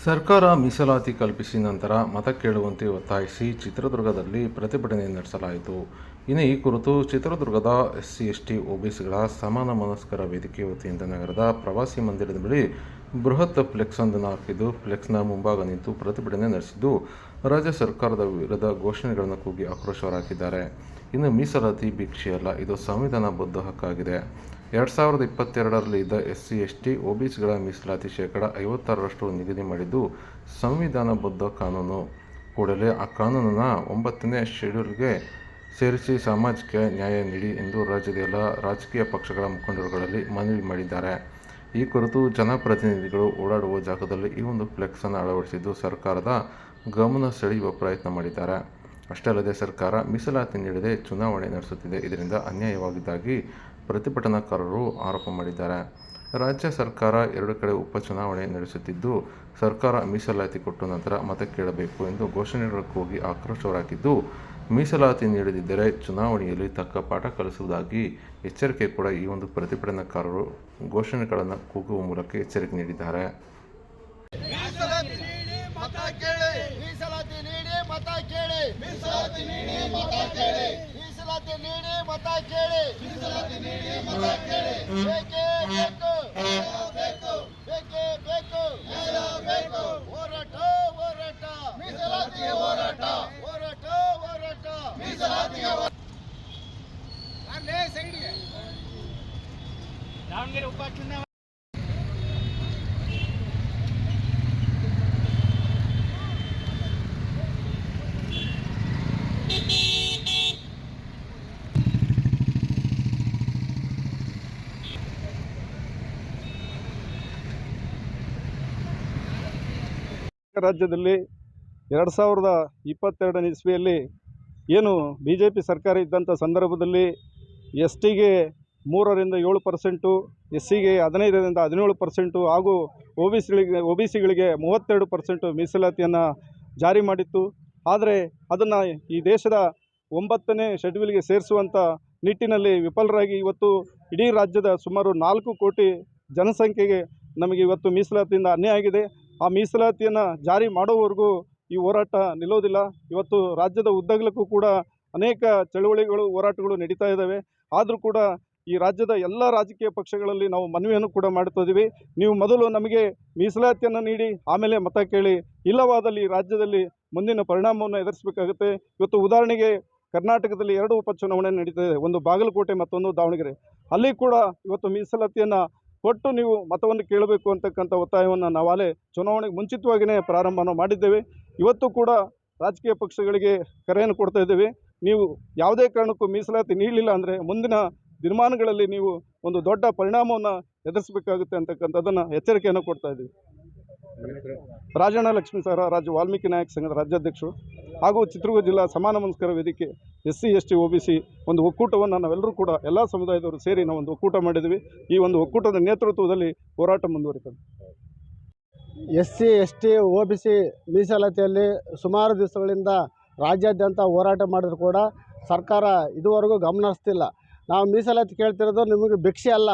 ಸರ್ಕಾರ ಮೀಸಲಾತಿ ಕಲ್ಪಿಸಿ ನಂತರ ಮತ ಕೇಳುವಂತೆ ಒತ್ತಾಯಿಸಿ ಚಿತ್ರದುರ್ಗದಲ್ಲಿ ಪ್ರತಿಭಟನೆ ನಡೆಸಲಾಯಿತು. ಇನ್ನು ಈ ಕುರಿತು ಚಿತ್ರದುರ್ಗದ SC/ST OBCಗಳ ಸಮಾನ ಮನಸ್ಕರ ವೇದಿಕೆ ವತಿಯಿಂದ ನಗರದ ಪ್ರವಾಸಿ ಮಂದಿರದ ಬಳಿ ಬೃಹತ್ ಫ್ಲೆಕ್ಸ್‌ವೊಂದನ್ನು ಹಾಕಿದ್ದು, ಫ್ಲೆಕ್ಸ್‌ನ ಮುಂಭಾಗ ನಿಂತು ಪ್ರತಿಭಟನೆ ನಡೆಸಿದ್ದು, ರಾಜ್ಯ ಸರ್ಕಾರದ ವಿರುದ್ಧ ಘೋಷಣೆಗಳನ್ನು ಕೂಗಿ ಆಕ್ರೋಶ ಹೊರಹಾಕಿದ್ದಾರೆ. ಇನ್ನು ಮೀಸಲಾತಿ ಭಿಕ್ಷೆಯಲ್ಲ, ಇದು ಸಂವಿಧಾನಬದ್ಧ ಹಕ್ಕಾಗಿದೆ. 2022ರಲ್ಲಿ ಇದ್ದ SC/ST OBCಗಳ ಮೀಸಲಾತಿ ಶೇಕಡ 56ರಷ್ಟು ನಿಗದಿ ಮಾಡಿದ್ದು ಸಂವಿಧಾನಬದ್ಧ ಕಾನೂನು. ಕೂಡಲೇ ಆ ಕಾನೂನನ್ನು 9ನೇ ಶೆಡ್ಯೂಲ್ಗೆ ಸೇರಿಸಿ ಸಾಮಾಜಿಕ ನ್ಯಾಯ ನೀಡಿ ಎಂದು ರಾಜ್ಯದ ಎಲ್ಲ ರಾಜಕೀಯ ಪಕ್ಷಗಳ ಮುಖಂಡರುಗಳಲ್ಲಿ ಮನವಿ ಮಾಡಿದ್ದಾರೆ. ಈ ಕುರಿತು ಜನಪ್ರತಿನಿಧಿಗಳು ಓಡಾಡುವ ಜಾಗದಲ್ಲಿ ಈ ಒಂದು ಫ್ಲೆಕ್ಸ್ ಅನ್ನು ಅಳವಡಿಸಿದ್ದು ಸರ್ಕಾರದ ಗಮನ ಸೆಳೆಯುವ ಪ್ರಯತ್ನ ಮಾಡಿದ್ದಾರೆ. ಅಷ್ಟೇ ಅಲ್ಲದೆ ಸರ್ಕಾರ ಮೀಸಲಾತಿ ನೀಡದೆ ಚುನಾವಣೆ ನಡೆಸುತ್ತಿದೆ, ಇದರಿಂದ ಅನ್ಯಾಯವಾಗಿದ್ದಾಗಿ ಪ್ರತಿಭಟನಾಕಾರರು ಆರೋಪ ಮಾಡಿದ್ದಾರೆ. ರಾಜ್ಯ ಸರ್ಕಾರ 2 ಕಡೆ ಉಪಚುನಾವಣೆ ನಡೆಸುತ್ತಿದ್ದು, ಸರ್ಕಾರ ಮೀಸಲಾತಿ ಕೊಟ್ಟ ನಂತರ ಮತ ಕೇಳಬೇಕು ಎಂದು ಘೋಷಣೆಗಳ ಕೂಗಿ ಆಕ್ರೋಶ ಹೊರಹಾಕಿದ್ದು, ಮೀಸಲಾತಿ ನೀಡದಿದ್ದರೆ ಚುನಾವಣೆಯಲ್ಲಿ ತಕ್ಕ ಪಾಠ ಕಲಿಸುವುದಾಗಿ ಎಚ್ಚರಿಕೆ ಕೂಡ ಈ ಒಂದು ಪ್ರತಿಭಟನಾಕಾರರು ಘೋಷಣೆಗಳನ್ನು ಕೂಗುವ ಮೂಲಕ ಎಚ್ಚರಿಕೆ ನೀಡಿದ್ದಾರೆ. ದಾವಣಗೆರೆ ಉಪಚುನಾವಣೆ ರಾಜ್ಯದಲ್ಲಿ 2022ನೇ ಇಸ್ವಿಯಲ್ಲಿ ಏನು BJP ಸರ್ಕಾರ ಇದ್ದಂಥ ಸಂದರ್ಭದಲ್ಲಿ STಗೆ 3ರಿಂದ 7%, SCಗೆ 15ರಿಂದ 17% ಹಾಗೂ OBCಗಳಿಗೆ 32% ಮೀಸಲಾತಿಯನ್ನು ಜಾರಿ ಮಾಡಿತ್ತು. ಆದರೆ ಅದನ್ನು ಈ ದೇಶದ 9ನೇ ಶೆಡ್ಯೂಲ್ಗೆ ಸೇರಿಸುವಂಥ ನಿಟ್ಟಿನಲ್ಲಿ ವಿಫಲರಾಗಿ ಇವತ್ತು ಇಡೀ ರಾಜ್ಯದ ಸುಮಾರು 4 ಕೋಟಿ ಜನಸಂಖ್ಯೆಗೆ ನಮಗೆ ಇವತ್ತು ಮೀಸಲಾತಿಯಿಂದ ಅನ್ಯಾಯ ಆಗಿದೆ. ಆ ಮೀಸಲಾತಿಯನ್ನು ಜಾರಿ ಮಾಡೋವರೆಗೂ ಈ ಹೋರಾಟ ನಿಲ್ಲೋದಿಲ್ಲ. ಇವತ್ತು ರಾಜ್ಯದ ಉದ್ದಗಲಕ್ಕೂ ಕೂಡ ಅನೇಕ ಚಳುವಳಿಗಳು, ಹೋರಾಟಗಳು ನಡೀತಾ ಇದ್ದಾವೆ. ಆದರೂ ಕೂಡ ಈ ರಾಜ್ಯದ ಎಲ್ಲ ರಾಜಕೀಯ ಪಕ್ಷಗಳಲ್ಲಿ ನಾವು ಮನವಿಯನ್ನು ಕೂಡ ಮಾಡ್ತಾ ಇದ್ದೀವಿ. ನೀವು ಮೊದಲು ನಮಗೆ ಮೀಸಲಾತಿಯನ್ನು ನೀಡಿ ಆಮೇಲೆ ಮತ ಕೇಳಿ, ಇಲ್ಲವಾದಲ್ಲಿ ರಾಜ್ಯದಲ್ಲಿ ಮುಂದಿನ ಪರಿಣಾಮವನ್ನು ಎದುರಿಸಬೇಕಾಗುತ್ತೆ. ಇವತ್ತು ಉದಾಹರಣೆಗೆ ಕರ್ನಾಟಕದಲ್ಲಿ 2 ಉಪಚುನಾವಣೆ ನಡೀತಾ ಇದೆ, ಒಂದು ಬಾಗಲಕೋಟೆ, ಮತ್ತೊಂದು ದಾವಣಗೆರೆ. ಅಲ್ಲಿ ಕೂಡ ಇವತ್ತು ಮೀಸಲಾತಿಯನ್ನು ಕೊಟ್ಟು ನೀವು ಮತವನ್ನು ಕೇಳಬೇಕು ಅಂತಕ್ಕಂಥ ಒತ್ತಾಯವನ್ನು ನಾವಾಗಲೇ ಚುನಾವಣೆಗೆ ಮುಂಚಿತವಾಗಿಯೇ ಪ್ರಾರಂಭ ಮಾಡಿದ್ದೇವೆ. ಇವತ್ತು ಕೂಡ ರಾಜಕೀಯ ಪಕ್ಷಗಳಿಗೆ ಕರೆಯನ್ನು ಕೊಡ್ತಾ ಇದ್ದೇವೆ. ನೀವು ಯಾವುದೇ ಕಾರಣಕ್ಕೂ ಮೀಸಲಾತಿ ನೀಡಲಿಲ್ಲ ಅಂದರೆ ಮುಂದಿನ ದಿನಮಾನಗಳಲ್ಲಿ ನೀವು ಒಂದು ದೊಡ್ಡ ಪರಿಣಾಮವನ್ನು ಎದುರಿಸಬೇಕಾಗುತ್ತೆ ಅಂತಕ್ಕಂಥದ್ದನ್ನು ಎಚ್ಚರಿಕೆಯನ್ನು ಕೊಡ್ತಾ ಇದ್ದೀವಿ. ರಾಜಣ್ಣ ಲಕ್ಷ್ಮೀಸಾರ, ರಾಜ್ಯ ವಾಲ್ಮೀಕಿ ನಾಯಕ ಸಂಘದ ರಾಜ್ಯಾಧ್ಯಕ್ಷರು ಹಾಗೂ ಚಿತ್ರದುರ್ಗ ಜಿಲ್ಲಾ ಸಮಾನ ಮನಸ್ಕರ ವೇದಿಕೆ SC/ST OBC ಒಂದು ಒಕ್ಕೂಟವನ್ನು ನಾವೆಲ್ಲರೂ ಕೂಡ ಎಲ್ಲ ಸಮುದಾಯದವರು ಸೇರಿ ನಾವು ಒಂದು ಒಕ್ಕೂಟ ಮಾಡಿದ್ವಿ. ಈ ಒಂದು ಒಕ್ಕೂಟದ ನೇತೃತ್ವದಲ್ಲಿ ಹೋರಾಟ ಮುಂದುವರಿತದೆ. SC/ST OBC ಮೀಸಲಾತಿಯಲ್ಲಿ ಸುಮಾರು ದಿವಸಗಳಿಂದ ರಾಜ್ಯಾದ್ಯಂತ ಹೋರಾಟ ಮಾಡಿದ್ರು ಕೂಡ ಸರ್ಕಾರ ಇದುವರೆಗೂ ಗಮನ ಹರಿಸ್ತಿಲ್ಲ. ನಾವು ಮೀಸಲಾತಿ ಕೇಳ್ತಿರೋದು ನಿಮಗೆ ಭಿಕ್ಷೆ ಅಲ್ಲ,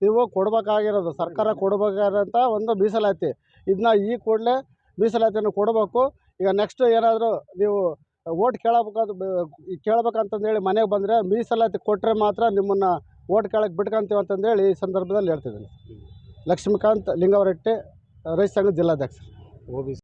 ನೀವು ಕೊಡಬೇಕಾಗಿರೋದು, ಸರ್ಕಾರ ಕೊಡಬೇಕಾದಂಥ ಒಂದು ಮೀಸಲಾತಿ. ಇದನ್ನ ಈ ಕೂಡಲೇ ಮೀಸಲಾತಿಯನ್ನು ಕೊಡಬೇಕು. ಈಗ ನೆಕ್ಸ್ಟ್ ಏನಾದರೂ ನೀವು ಓಟ್ ಕೇಳಬೇಕಂತಂದೇಳಿ ಮನೆಗೆ ಬಂದರೆ ಮೀಸಲಾತಿ ಕೊಟ್ಟರೆ ಮಾತ್ರ ನಿಮ್ಮನ್ನು ಓಟ್ ಕೇಳಕ್ಕೆ ಬಿಟ್ಕೊಂತೀವಿ ಅಂತಂದೇಳಿ ಈ ಸಂದರ್ಭದಲ್ಲಿ ಹೇಳ್ತಿದ್ದೀನಿ. ಲಕ್ಷ್ಮೀಕಾಂತ್ ಲಿಂಗವರಟ್ಟಿ, ರೈತ ಸಂಘದ ಜಿಲ್ಲಾಧ್ಯಕ್ಷರು, OBC.